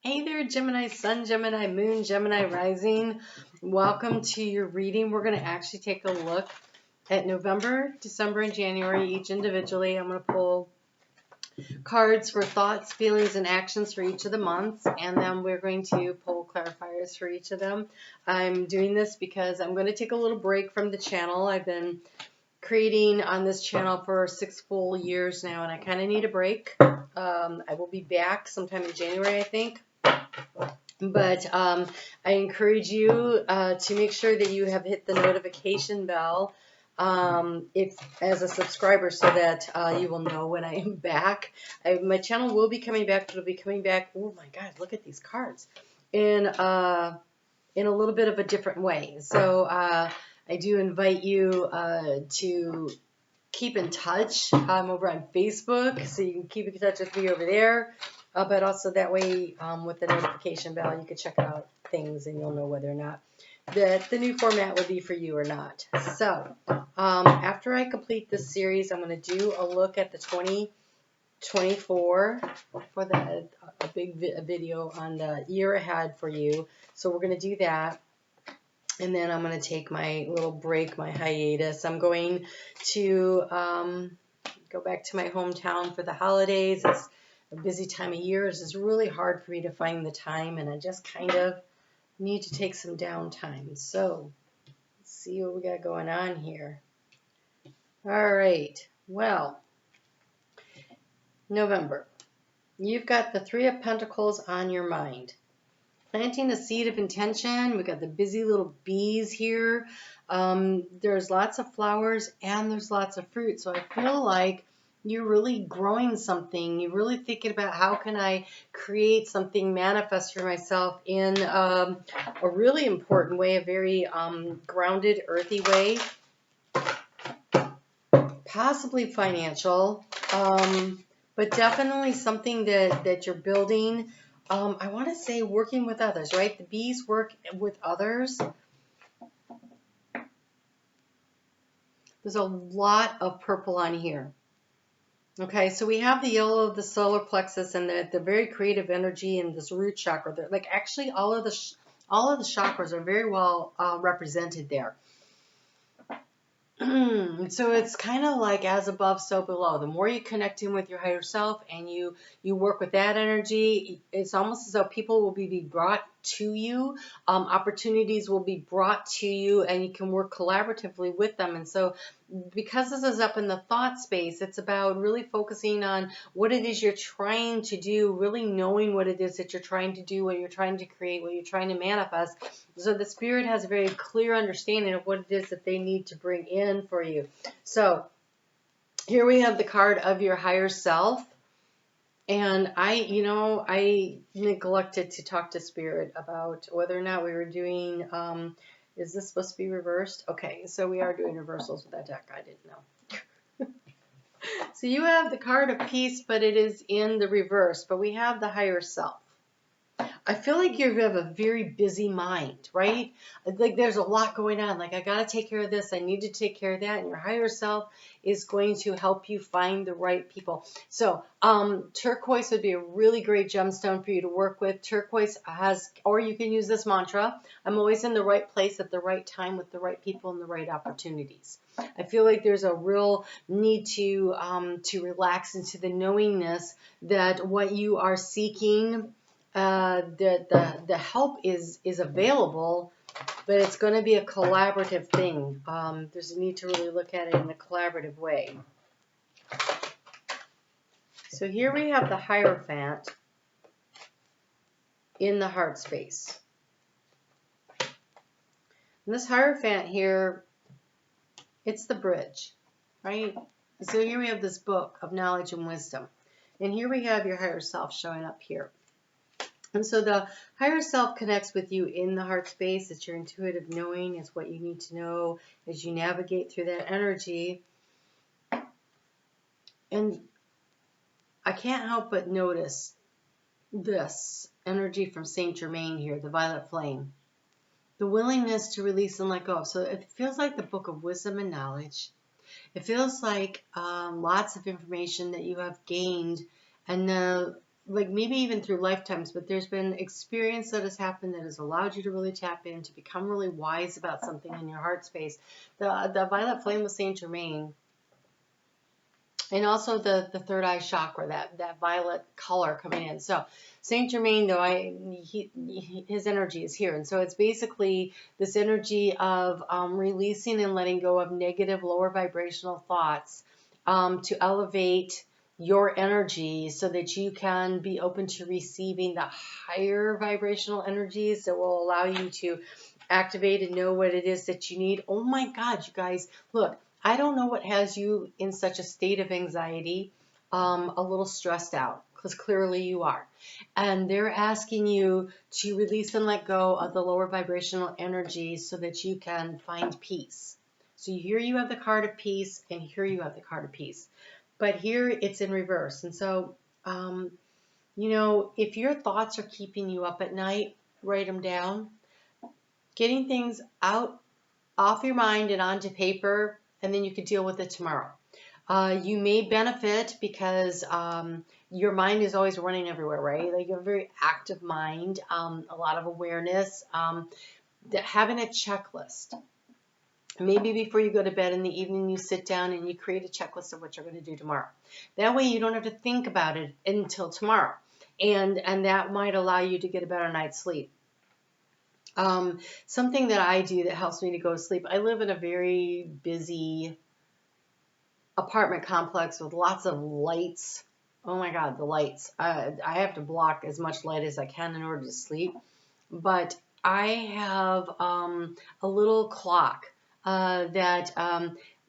Hey there, Gemini Sun, Gemini Moon, Gemini Rising. Welcome to your reading. We're going to actually take a look at November, December, and January, each individually. I'm going to pull cards for thoughts, feelings, and actions for each of the months, and then we're going to pull clarifiers for each of them. I'm doing this because I'm going to take a little break from the channel. I've been creating on this channel for 6 full years now, and I kind of need a break. I will be back sometime in January, I think. But I encourage you to make sure that you have hit the notification bell if as a subscriber, so that you will know when I am back. My channel will be coming back, but it'll be coming back. Oh my God, look at these cards in a little bit of a different way. So I do invite you to keep in touch. I'm over on Facebook, so you can keep in touch with me over there. But also that way, with the notification bell, you can check out things and you'll know whether or not that the new format would be for you or not. So after I complete this series, I'm going to do a look at the 2024 for a big video on the year ahead for you. So we're going to do that. And then I'm going to take my little break, my hiatus. I'm going to go back to my hometown for the holidays. It's a busy time of year. It's really hard for me to find the time, and I just kind of need to take some downtime. So let's see what we got going on here. All right. Well, November. You've got the Three of Pentacles on your mind. Planting a seed of intention. We got the busy little bees here. There's lots of flowers and there's lots of fruit. So I feel like you're really growing something. You're really thinking about how can I create something, manifest for myself in a really important way, a very grounded, earthy way. Possibly financial, but definitely something that you're building. I want to say working with others, right? The bees work with others. There's a lot of purple on here. Okay, so we have the yellow of the solar plexus and the very creative energy and this root chakra. Like actually all of the chakras are very well represented there. So it's kind of like as above, so below. The more you connect in with your higher self and you work with that energy, it's almost as though people will be brought to you, opportunities will be brought to you, and you can work collaboratively with them. And so because this is up in the thought space, it's about really focusing on what it is you're trying to do, really knowing what it is that you're trying to do, what you're trying to create, what you're trying to manifest. So the spirit has a very clear understanding of what it is that they need to bring in for you. So here we have the card of your higher self. And I neglected to talk to spirit about whether or not we were doing, is this supposed to be reversed? Okay, so we are doing reversals with that deck. I didn't know. So you have the card of peace, but it is in the reverse. But we have the higher self. I feel like you have a very busy mind, right? Like there's a lot going on. Like I got to take care of this. I need to take care of that. And your higher self is going to help you find the right people. So turquoise would be a really great gemstone for you to work with. Turquoise has, or you can use this mantra, I'm always in the right place at the right time with the right people and the right opportunities. I feel like there's a real need to relax into the knowingness that what you are seeking, the help is available, but it's going to be a collaborative thing. There's a need to really look at it in a collaborative way. So here we have the Hierophant in the heart space. And this Hierophant here, it's the bridge, right? So here we have this book of knowledge and wisdom. And here we have your higher self showing up here. And so the higher self connects with you in the heart space. It's your intuitive knowing. It's what you need to know as you navigate through that energy. And I can't help but notice this energy from Saint Germain here, the violet flame. The willingness to release and let go. So it feels like the book of wisdom and knowledge. It feels like lots of information that you have gained, and like maybe even through lifetimes, but there's been experience that has happened that has allowed you to really tap in, to become really wise about something in your heart space. The violet flame with Saint Germain, and also the third eye chakra, that violet color coming in. So Saint Germain, though, his energy is here, and so it's basically this energy of releasing and letting go of negative, lower vibrational thoughts, to elevate your energy so that you can be open to receiving the higher vibrational energies that will allow you to activate and know what it is that you need. Oh my God, you guys, look, I don't know what has you in such a state of anxiety, a little stressed out, because clearly you are. And they're asking you to release and let go of the lower vibrational energy so that you can find peace. So here you have the card of peace, and here you have the card of peace. But here it's in reverse. And so, if your thoughts are keeping you up at night, write them down. Getting things out off your mind and onto paper, and then you could deal with it tomorrow. You may benefit because your mind is always running everywhere, right? Like you have a very active mind, a lot of awareness. Having a checklist. Maybe before you go to bed in the evening, you sit down and you create a checklist of what you're going to do tomorrow. That way you don't have to think about it until tomorrow. And that might allow you to get a better night's sleep. Something that I do that helps me to go to sleep. I live in a very busy apartment complex with lots of lights. Oh my God, the lights. I have to block as much light as I can in order to sleep. But I have a little clock that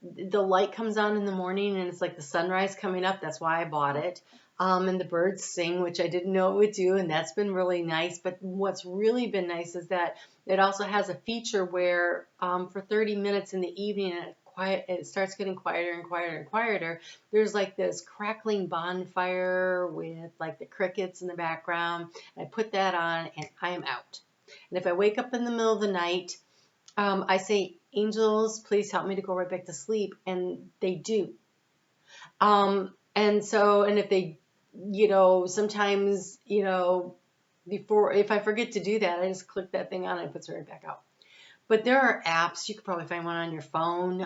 the light comes on in the morning, and it's like the sunrise coming up. That's why I bought it. And the birds sing, which I didn't know it would do, and that's been really nice. But what's really been nice is that it also has a feature where for 30 minutes in the evening, it starts getting quieter and quieter and quieter. There's like this crackling bonfire with like the crickets in the background. I put that on and I am out. And if I wake up in the middle of the night, I say, angels, please help me to go right back to sleep. And they do. And if they, sometimes, before, if I forget to do that, I just click that thing on and it puts it right back out. But there are apps, you could probably find one on your phone,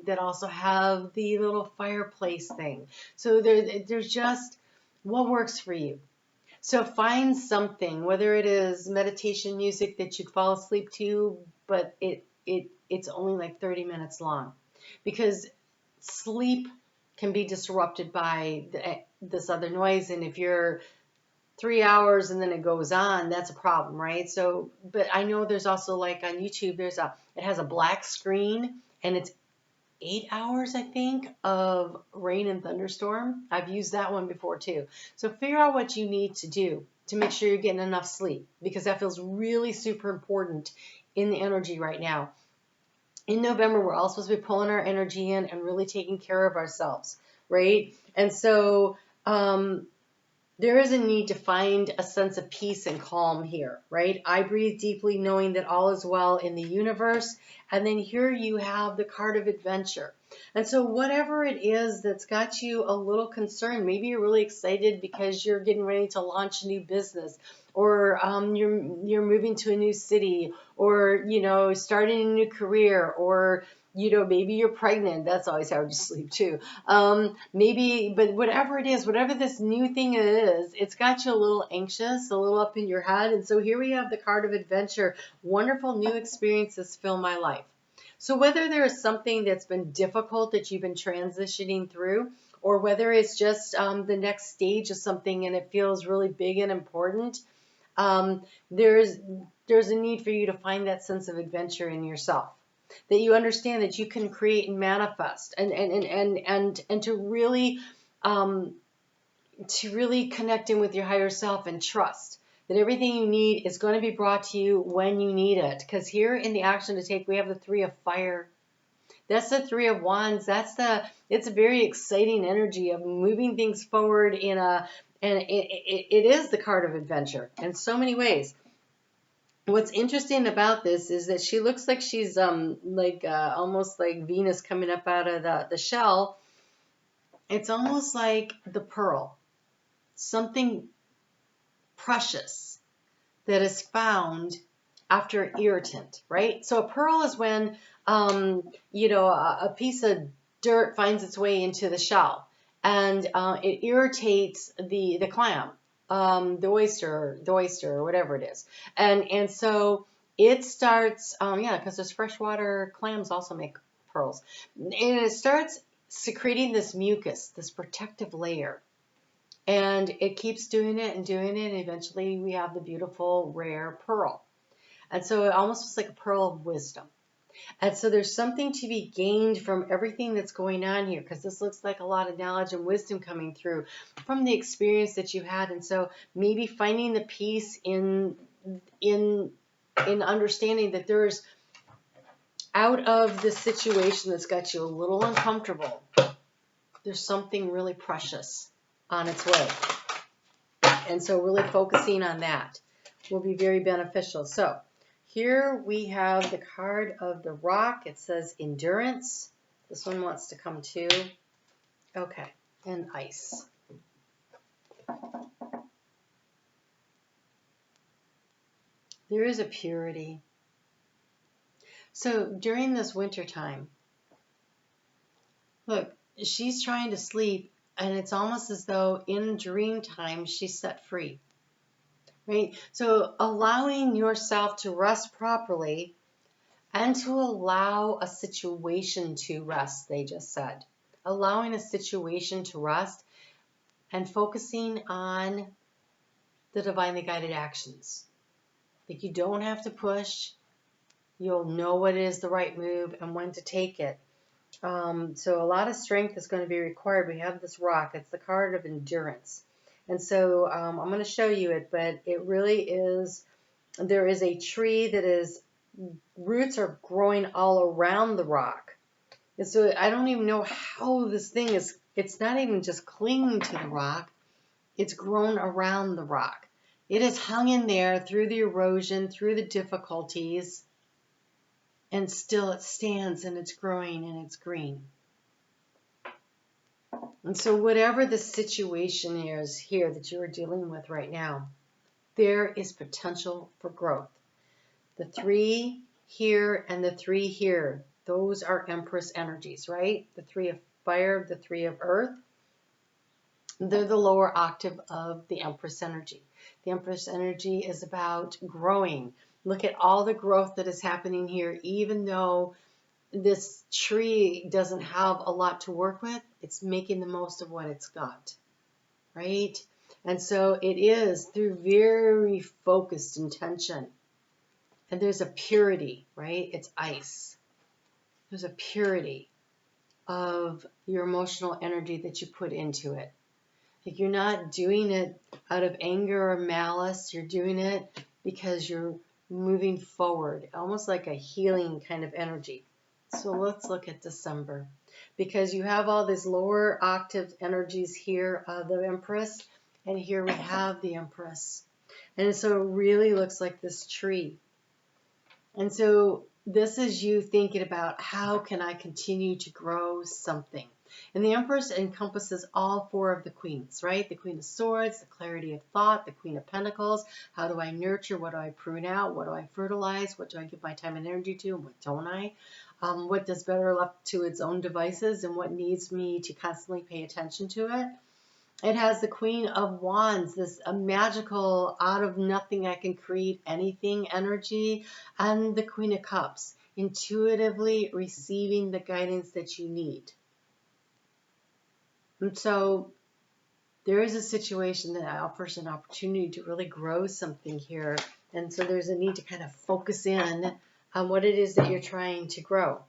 that also have the little fireplace thing. So there's just what works for you. So find something, whether it is meditation music that you'd fall asleep to, but it's only like 30 minutes long, because sleep can be disrupted by this other noise. And if you're 3 hours and then it goes on, that's a problem, right? So, but I know there's also, like on YouTube, it has a black screen, and it's 8 hours, I think, of rain and thunderstorm. I've used that one before too. So figure out what you need to do to make sure you're getting enough sleep, because that feels really super important in the energy right now. In November, we're all supposed to be pulling our energy in and really taking care of ourselves, right? And so, there is a need to find a sense of peace and calm here, right? I breathe deeply, knowing that all is well in the universe. And then here you have the card of adventure. And so whatever it is that's got you a little concerned, maybe you're really excited because you're getting ready to launch a new business, or you're moving to a new city, or, starting a new career, or maybe you're pregnant. That's always hard to sleep too. Maybe, but whatever it is, whatever this new thing is, it's got you a little anxious, a little up in your head. And so here we have the card of adventure. Wonderful new experiences fill my life. So whether there is something that's been difficult that you've been transitioning through, or whether it's just the next stage of something and it feels really big and important, there's a need for you to find that sense of adventure in yourself. That you understand that you can create and manifest, and to really connect in with your higher self and trust that everything you need is going to be brought to you when you need it. Because here in the action to take, we have the 3 of fire. That's the 3 of wands. It's a very exciting energy of moving things forward and it is the card of adventure in so many ways. What's interesting about this is that she looks like she's almost like Venus coming up out of the shell. It's almost like the pearl. Something precious that is found after an irritant, right? So a pearl is when, you know, a piece of dirt finds its way into the shell, and it irritates the clam, the oyster, or whatever it is, and so it starts, yeah, because those freshwater clams also make pearls, and it starts secreting this mucus, this protective layer. And it keeps doing it and doing it, and eventually we have the beautiful, rare pearl. And so it almost looks like a pearl of wisdom. And so there's something to be gained from everything that's going on here, because this looks like a lot of knowledge and wisdom coming through from the experience that you had. And so maybe finding the peace in understanding that there's, out of this situation that's got you a little uncomfortable, there's something really precious on its way. And so really focusing on that will be very beneficial. So here we have the card of the rock. It says endurance. This one wants to come too. Okay, and ice. There is a purity. So during this winter time, look, she's trying to sleep, and it's almost as though in dream time she's set free. Right? So allowing yourself to rest properly and to allow a situation to rest, they just said. Allowing a situation to rest and focusing on the divinely guided actions. Like, you don't have to push. You'll know what is the right move and when to take it. So a lot of strength is going to be required. We have this rock. It's the card of endurance. And so I'm going to show you it, but it really is, there is a tree that is, roots are growing all around the rock. And so I don't even know how this thing is, it's not even just clinging to the rock, it's grown around the rock. It is hung in there through the erosion, through the difficulties, and still it stands and it's growing and it's green. And so whatever the situation is here that you are dealing with right now, there is potential for growth. The 3 here and the 3 here, those are Empress energies, right? The 3 of fire, the 3 of earth. They're the lower octave of the Empress energy. The Empress energy is about growing. Look at all the growth that is happening here, even though this tree doesn't have a lot to work with, it's making the most of what it's got, right? And so it is through very focused intention. And there's a purity, right? It's ice. There's a purity of your emotional energy that you put into it. Like, you're not doing it out of anger or malice. You're doing it because you're moving forward, almost like a healing kind of energy. So let's look at December, because you have all these lower octave energies here of the Empress, and here we have the Empress. And so it really looks like this tree. And so this is you thinking about, how can I continue to grow something? And the Empress encompasses all 4 of the queens, right? The Queen of Swords, the clarity of thought, the Queen of Pentacles. How do I nurture? What do I prune out? What do I fertilize? What do I give my time and energy to? And what don't I? What does better left to its own devices, and what needs me to constantly pay attention to it? It has the Queen of Wands, this magical, out of nothing I can create anything energy, and the Queen of Cups, intuitively receiving the guidance that you need. And so there is a situation that offers an opportunity to really grow something here. And so there's a need to kind of focus in on what it is that you're trying to grow.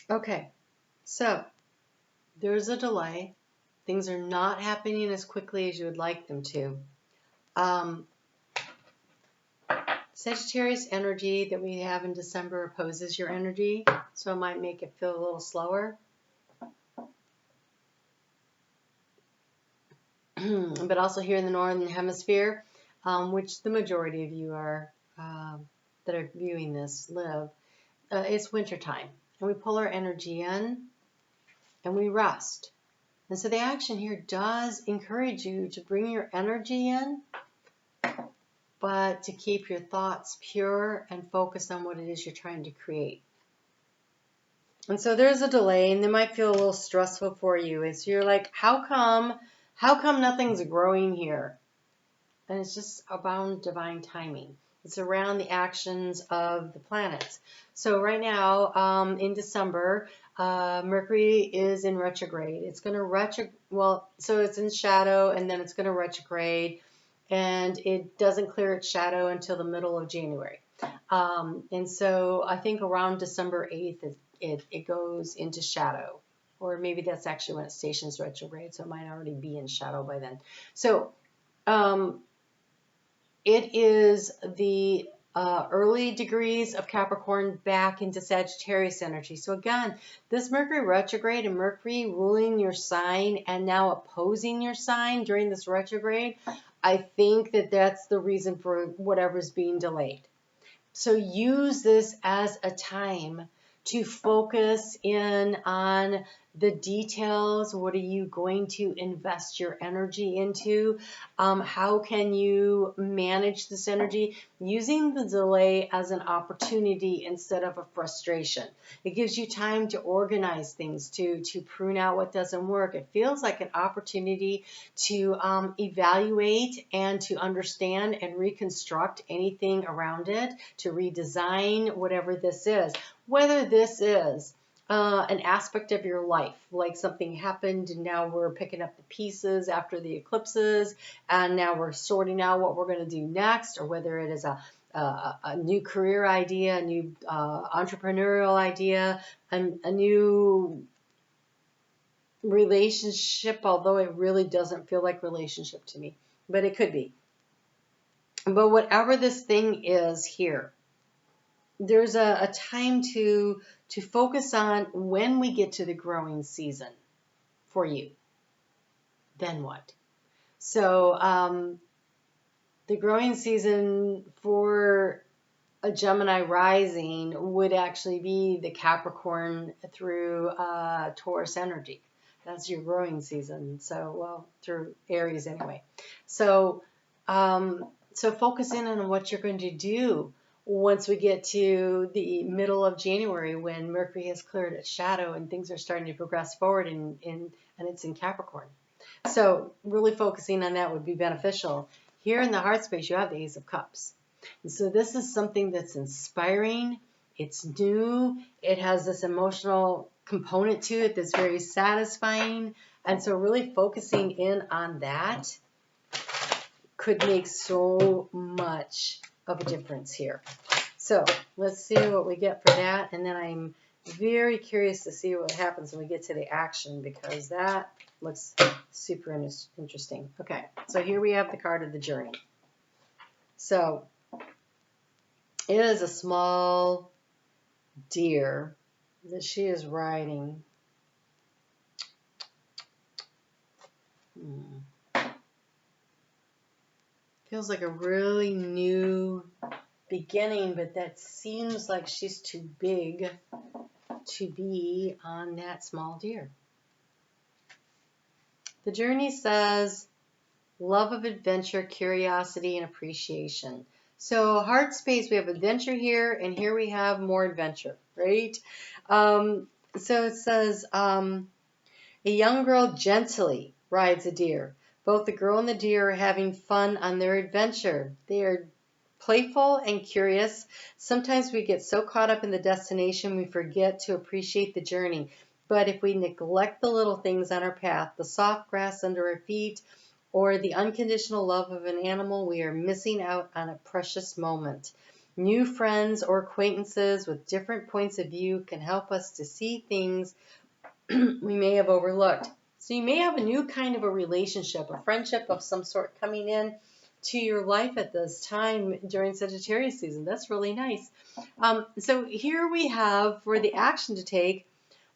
Okay, so there's a delay. Things are not happening as quickly as you would like them to. Sagittarius energy that we have in December opposes your energy, so it might make it feel a little slower. but also here in the Northern Hemisphere, which the majority of you are that are viewing this live, it's wintertime. And we pull our energy in and we rest. And so the action here does encourage you to bring your energy in, but to keep your thoughts pure and focused on what it is you're trying to create. And so there's a delay, and it might feel a little stressful for you. It's you're like, how come nothing's growing here? And it's just about divine timing. It's around the actions of the planets. So right now, in December, Mercury is in retrograde. It's going to so it's in shadow, and then it's going to retrograde, and it doesn't clear its shadow until the middle of January. And so I think around December 8th, it goes into shadow, or maybe that's actually when it stations retrograde, so it might already be in shadow by then. So it is the early degrees of Capricorn back into Sagittarius energy. So again, this Mercury retrograde and Mercury ruling your sign and now opposing your sign during this retrograde, I think that's the reason for whatever's being delayed. So use this as a time to focus in on the details. What are you going to invest your energy into? How can you manage this energy? Using the delay as an opportunity instead of a frustration. It gives you time to organize things, to prune out what doesn't work. It feels like an opportunity to evaluate and to understand and reconstruct anything around it, to redesign whatever this is. Whether this is an aspect of your life, like something happened and now we're picking up the pieces after the eclipses and now we're sorting out what we're going to do next, or whether it is a new career idea, a new entrepreneurial idea, a new relationship, although it really doesn't feel like relationship to me, but it could be. But whatever this thing is here, there's a time to focus on when we get to the growing season for you. Then what? So the growing season for a Gemini rising would actually be the Capricorn through Taurus energy. That's your growing season. So, well, through Aries anyway. So focus in on what you're going to do once we get to the middle of January, when Mercury has cleared its shadow and things are starting to progress forward and it's in Capricorn. So really focusing on that would be beneficial. Here in the heart space, you have the Ace of Cups. And so this is something that's inspiring. It's new. It has this emotional component to it that's very satisfying. And so really focusing in on that could make so much of a difference here. So let's see what we get for that, and then I'm very curious to see what happens when we get to the action, because that looks super interesting. Okay, so here we have the card of the journey. So it is a small deer that she is riding. Feels like a really new beginning, but that seems like she's too big to be on that small deer. The journey says love of adventure, curiosity, and appreciation. So heart space, we have adventure here, and here we have more adventure, right? So it says a young girl gently rides a deer. Both the girl and the deer are having fun on their adventure. They are playful and curious. Sometimes we get so caught up in the destination we forget to appreciate the journey. But if we neglect the little things on our path, the soft grass under our feet, or the unconditional love of an animal, we are missing out on a precious moment. New friends or acquaintances with different points of view can help us to see things we may have overlooked. So you may have a new kind of a relationship, a friendship of some sort coming in to your life at this time during Sagittarius season. That's really nice. So here we have, for the action to take,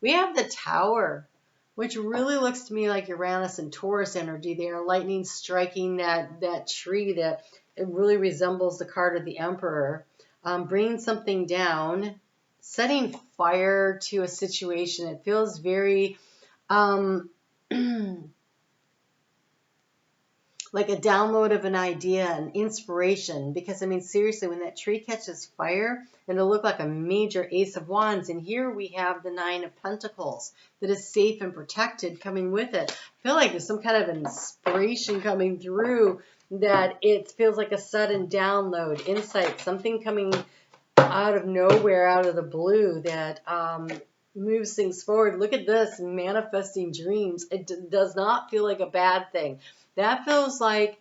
we have the Tower. which really looks to me like Uranus and Taurus energy there, lightning striking that tree that it really resembles the card of the Emperor, bringing something down, setting fire to a situation. It feels very like a download of an idea, an inspiration. Because, I mean, seriously, when that tree catches fire, it'll look like a major Ace of Wands. And here we have the Nine of Pentacles that is safe and protected coming with it. I feel like there's some kind of inspiration coming through, that it feels like a sudden download, insight, something coming out of nowhere, out of the blue, that moves things forward. Look at this, manifesting dreams. It does not feel like a bad thing. That feels like,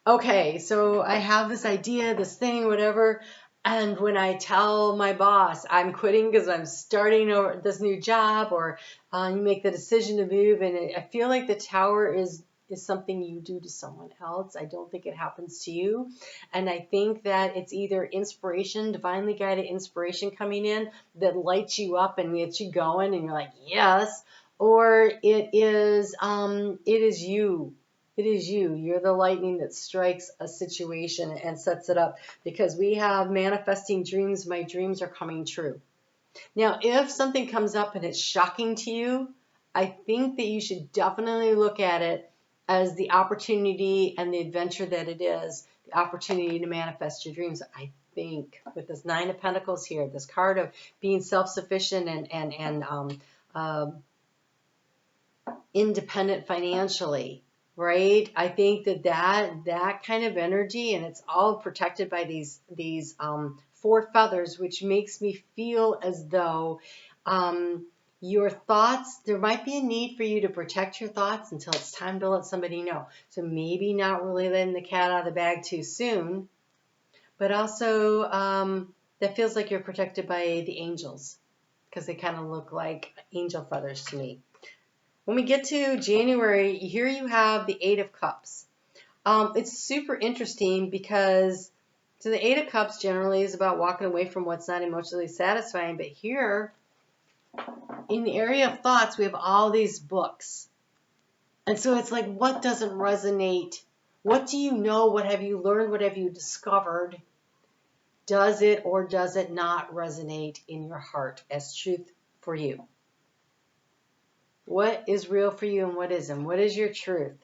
okay, so I have this idea, this thing, whatever, and when I tell my boss I'm quitting because I'm starting over this new job, or you make the decision to move, and I feel like the Tower is something you do to someone else. I don't think it happens to you. And I think that it's either inspiration, divinely guided inspiration coming in that lights you up and gets you going, and you're like, yes, or it is you. It is you. You're the lightning that strikes a situation and sets it up, because we have manifesting dreams. My dreams are coming true. Now, if something comes up and it's shocking to you, I think that you should definitely look at it as the opportunity and the adventure that it is, the opportunity to manifest your dreams. I think with this Nine of Pentacles here, this card of being self-sufficient and independent financially, right? I think that kind of energy, and it's all protected by these four feathers, which makes me feel as though your thoughts, there might be a need for you to protect your thoughts until it's time to let somebody know. So maybe not really letting the cat out of the bag too soon, but also that feels like you're protected by the angels, because they kind of look like angel feathers to me. When we get to January, here you have the Eight of Cups. It's super interesting because, so the Eight of Cups generally is about walking away from what's not emotionally satisfying. But here, in the area of thoughts, we have all these books. And so it's like, what doesn't resonate? What do you know? What have you learned? What have you discovered? Does it or does it not resonate in your heart as truth for you? What is real for you and what isn't? What is your truth?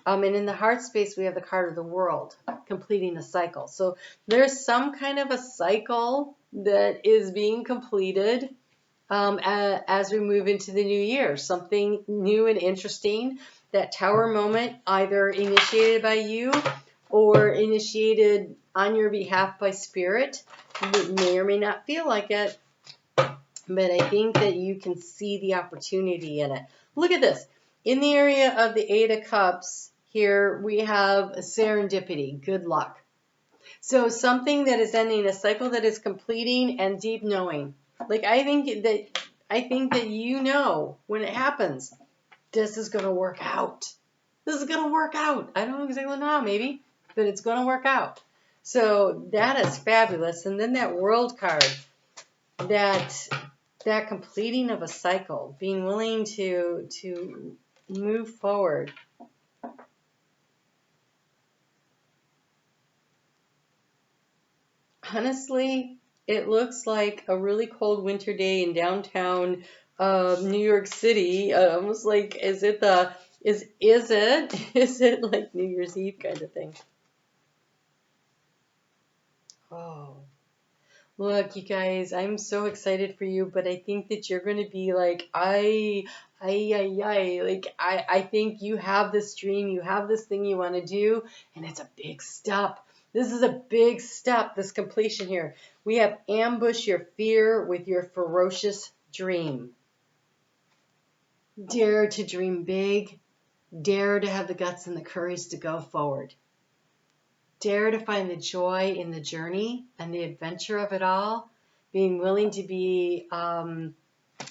And in the heart space, we have the card of the World, completing a cycle. So there's some kind of a cycle that is being completed as we move into the new year. Something new and interesting. That Tower moment, either initiated by you or initiated on your behalf by Spirit. It may or may not feel like it, but I think that you can see the opportunity in it. Look at this. In the area of the Eight of Cups, here we have a serendipity, good luck. So something that is ending, a cycle that is completing, and deep knowing. Like I think that you know when it happens, this is going to work out. This is going to work out. I don't know exactly how, maybe, but it's going to work out. So that is fabulous. And then that World card, that completing of a cycle, being willing to move forward. Honestly, it looks like a really cold winter day in downtown New York City. Almost like, is it like New Year's Eve kind of thing? Oh. Look, you guys, I'm so excited for you, but I think that you're going to be like, like, I think you have this dream, you have this thing you want to do, and it's a big step. This is a big step, this completion here. We have ambush your fear with your ferocious dream. Dare to dream big. Dare to have the guts and the courage to go forward. Dare to find the joy in the journey and the adventure of it all. Being willing to be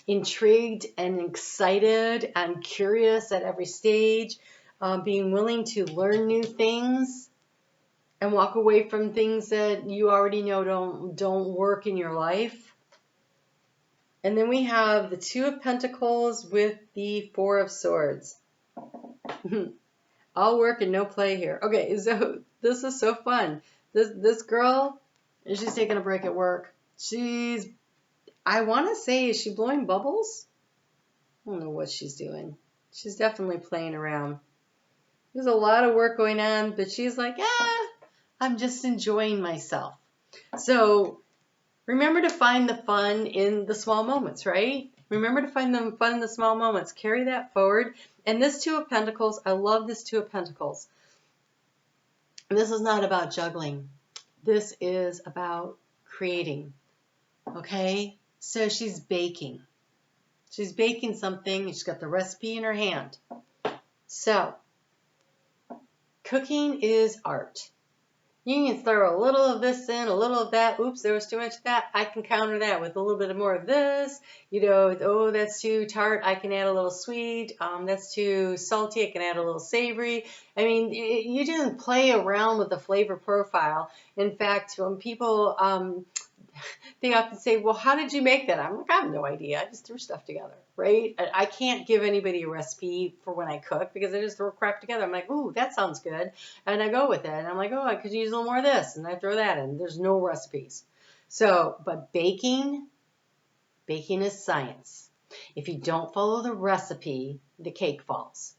intrigued and excited and curious at every stage. Being willing to learn new things and walk away from things that you already know don't work in your life. And then we have the Two of Pentacles with the Four of Swords. All work and no play here. Okay, so this is so fun. This girl, she's taking a break at work. I want to say, is she blowing bubbles? I don't know what she's doing. She's definitely playing around. There's a lot of work going on, but she's like, I'm just enjoying myself. So remember to find the fun in the small moments, right? Remember to find the fun in the small moments. Carry that forward. And this Two of Pentacles, I love this Two of Pentacles. This is not about juggling. This is about creating. Okay? So she's baking. She's baking something. She's got the recipe in her hand. So, cooking is art. You can throw a little of this in, a little of that. Oops, there was too much of that. I can counter that with a little bit more of this. You know, oh, that's too tart. I can add a little sweet. That's too salty. I can add a little savory. I mean, you just play around with the flavor profile. In fact, when people, they often say, well, how did you make that? I'm like, I have no idea. I just threw stuff together, right? I can't give anybody a recipe for when I cook because I just throw crap together. I'm like, ooh, that sounds good. And I go with it. And I'm like, oh, I could use a little more of this. And I throw that in. There's no recipes. So, but baking is science. If you don't follow the recipe, the cake falls,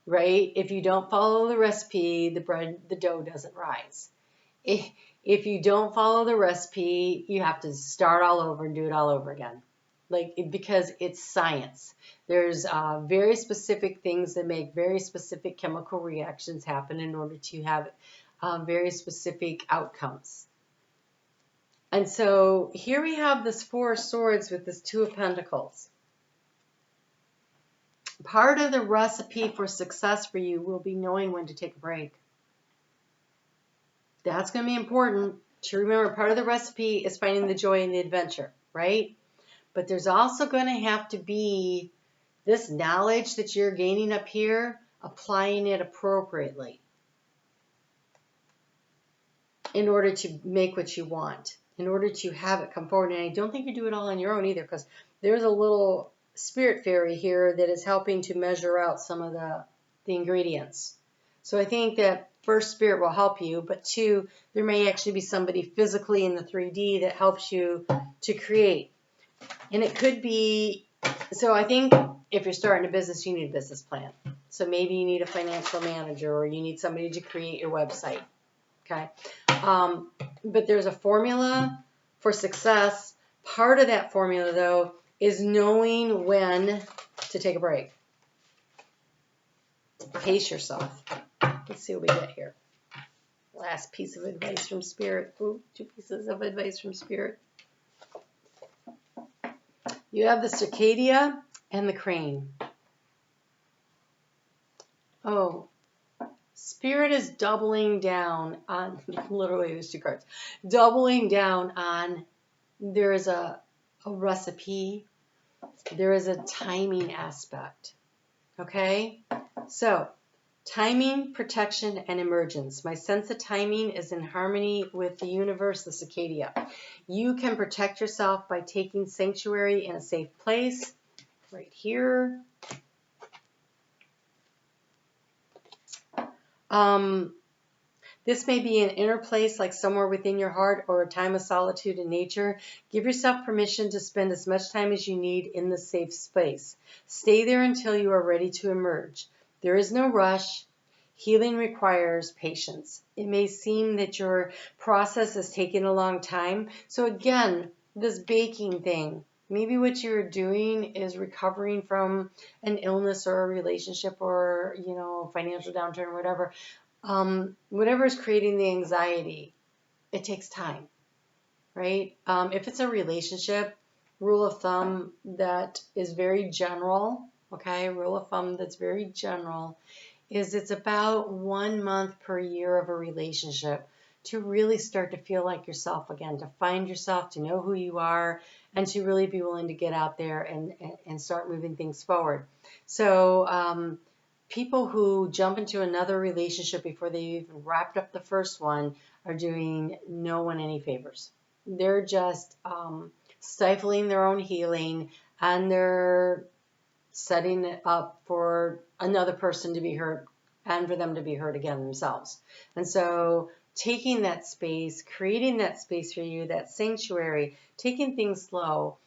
right? If you don't follow the recipe, the dough doesn't rise. If you don't follow the recipe, you have to start all over and do it all over again. Because it's science. There's very specific things that make very specific chemical reactions happen in order to have very specific outcomes. And so here we have this Four of Swords with this Two of Pentacles. Part of the recipe for success for you will be knowing when to take a break. That's going to be important to remember. Part of the recipe is finding the joy in the adventure, right? But there's also going to have to be this knowledge that you're gaining up here, applying it appropriately in order to make what you want, in order to have it come forward. And I don't think you do it all on your own either, because there's a little spirit fairy here that is helping to measure out some of the ingredients. So I think that first, spirit will help you, but two, there may actually be somebody physically in the 3D that helps you to create. And it could be, so I think if you're starting a business, you need a business plan. So maybe you need a financial manager, or you need somebody to create your website. Okay. But there's a formula for success. Part of that formula, though, is knowing when to take a break. Pace yourself. Let's see what we get here. Last piece of advice from Spirit. Ooh, 2 pieces of advice from Spirit. You have the Circadia and the Crane. Oh, Spirit is doubling down on, literally there's 2 cards, doubling down on, there is a recipe, there is a timing aspect. Okay? So, timing, protection, and emergence. My sense of timing is in harmony with the universe, the Circadia. You can protect yourself by taking sanctuary in a safe place, right here. This may be an inner place, like somewhere within your heart, or a time of solitude in nature. Give yourself permission to spend as much time as you need in the safe space. Stay there until you are ready to emerge. There is no rush. Healing requires patience. It may seem that your process is taking a long time. So again, this baking thing, maybe what you're doing is recovering from an illness or a relationship or, financial downturn or whatever. Whatever is creating the anxiety, it takes time, right? If it's a relationship, rule of thumb that is very general, okay? Rule of thumb that's very general is it's about 1 month per year of a relationship to really start to feel like yourself again, to find yourself, to know who you are, and to really be willing to get out there and start moving things forward. So people who jump into another relationship before they even wrapped up the first one are doing no one any favors. They're just stifling their own healing, and they're setting it up for another person to be hurt and for them to be hurt again themselves. And so taking that space, creating that space for you, that sanctuary, taking things slow,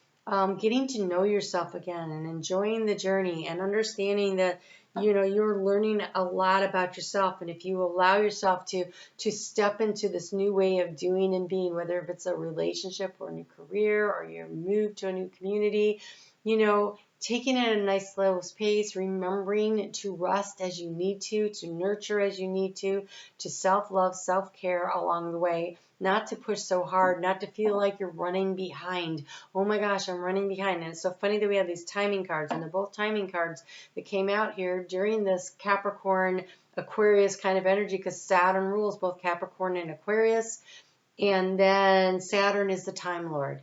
getting to know yourself again and enjoying the journey and understanding that you're learning a lot about yourself. And if you allow yourself to step into this new way of doing and being, whether if it's a relationship or a new career or you move to a new community, taking it at a nice slow pace, remembering to rest as you need to nurture as you need to self-love, self-care along the way, not to push so hard, not to feel like you're running behind. Oh my gosh, I'm running behind. And it's so funny that we have these timing cards, and they're both timing cards that came out here during this Capricorn Aquarius kind of energy, because Saturn rules both Capricorn and Aquarius. And then Saturn is the time lord.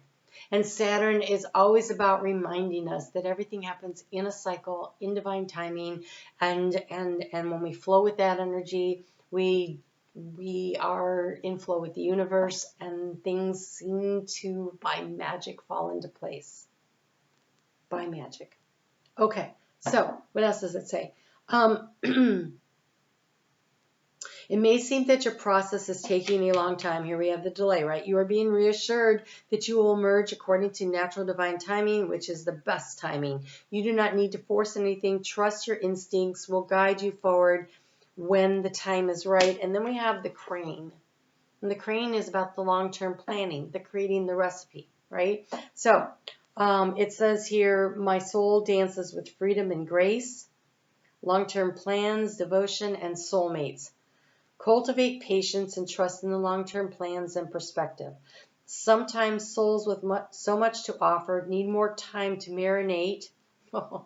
And Saturn is always about reminding us that everything happens in a cycle, in divine timing, and when we flow with that energy, we are in flow with the universe, and things seem to, by magic, fall into place. By magic. Okay, so what else does it say? It may seem that your process is taking a long time. Here we have the delay, right? You are being reassured that you will emerge according to natural divine timing, which is the best timing. You do not need to force anything. Trust your instincts will guide you forward when the time is right. And then we have the crane. And the crane is about the long-term planning, the creating the recipe, right? So it says here, my soul dances with freedom and grace, long-term plans, devotion, and soulmates. Cultivate patience and trust in the long-term plans and perspective. Sometimes souls with so much to offer need more time to marinate. Oh,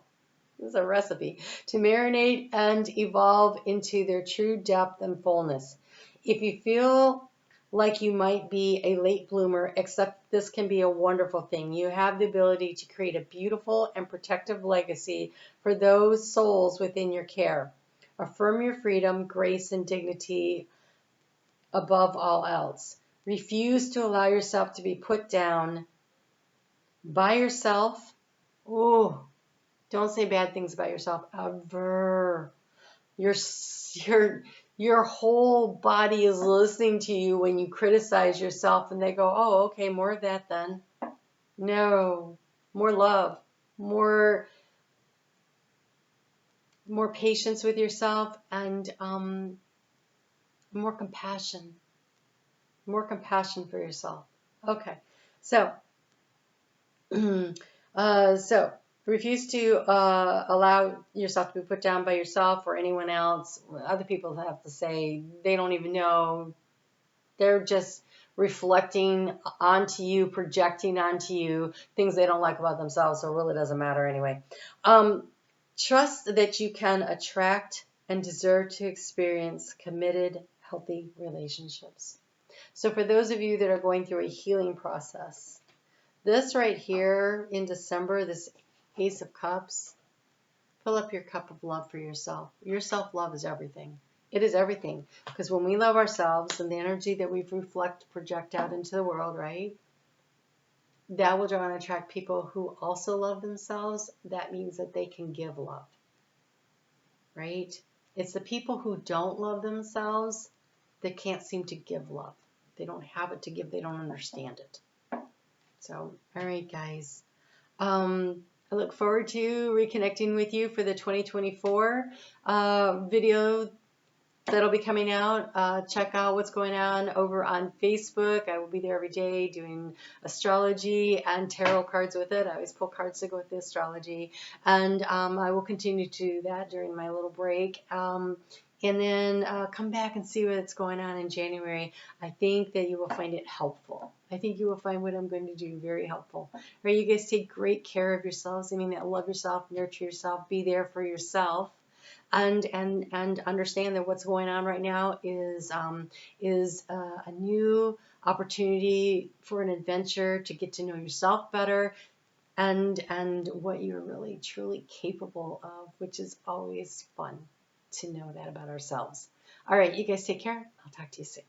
this is a recipe. To marinate and evolve into their true depth and fullness. If you feel like you might be a late bloomer, except this can be a wonderful thing. You have the ability to create a beautiful and protective legacy for those souls within your care. Affirm your freedom, grace, and dignity above all else. Refuse to allow yourself to be put down by yourself. Oh, don't say bad things about yourself ever. Your whole body is listening to you when you criticize yourself, and they go, oh, okay, more of that then. No, more love, more patience with yourself, and more compassion for yourself. Okay, so so refuse to allow yourself to be put down by yourself or anyone else. Other people have to say they don't even know. They're just reflecting onto you, projecting onto you things they don't like about themselves, so it really doesn't matter anyway. Trust that you can attract and deserve to experience committed, healthy relationships. So for those of you that are going through a healing process, this right here in December, this Ace of Cups, fill up your cup of love for yourself. Your self-love is everything. It is everything. Because when we love ourselves and the energy that we project out into the world, right? That will draw and attract people who also love themselves. That means that they can give love, right? It's the people who don't love themselves that can't seem to give love. They don't have it to give. They don't understand it. So, all right, guys. I look forward to reconnecting with you for the 2024 video that'll be coming out. Check out what's going on over on Facebook. I will be there every day doing astrology and tarot cards with it. I always pull cards to go with the astrology. And I will continue to do that during my little break. And then come back and see what's going on in January. I think that you will find it helpful. I think you will find what I'm going to do very helpful. Right? You guys take great care of yourselves. I mean, love yourself, nurture yourself, be there for yourself. And understand that what's going on right now is a new opportunity for an adventure to get to know yourself better and what you're really truly capable of, which is always fun to know that about ourselves. All right, you guys take care. I'll talk to you soon.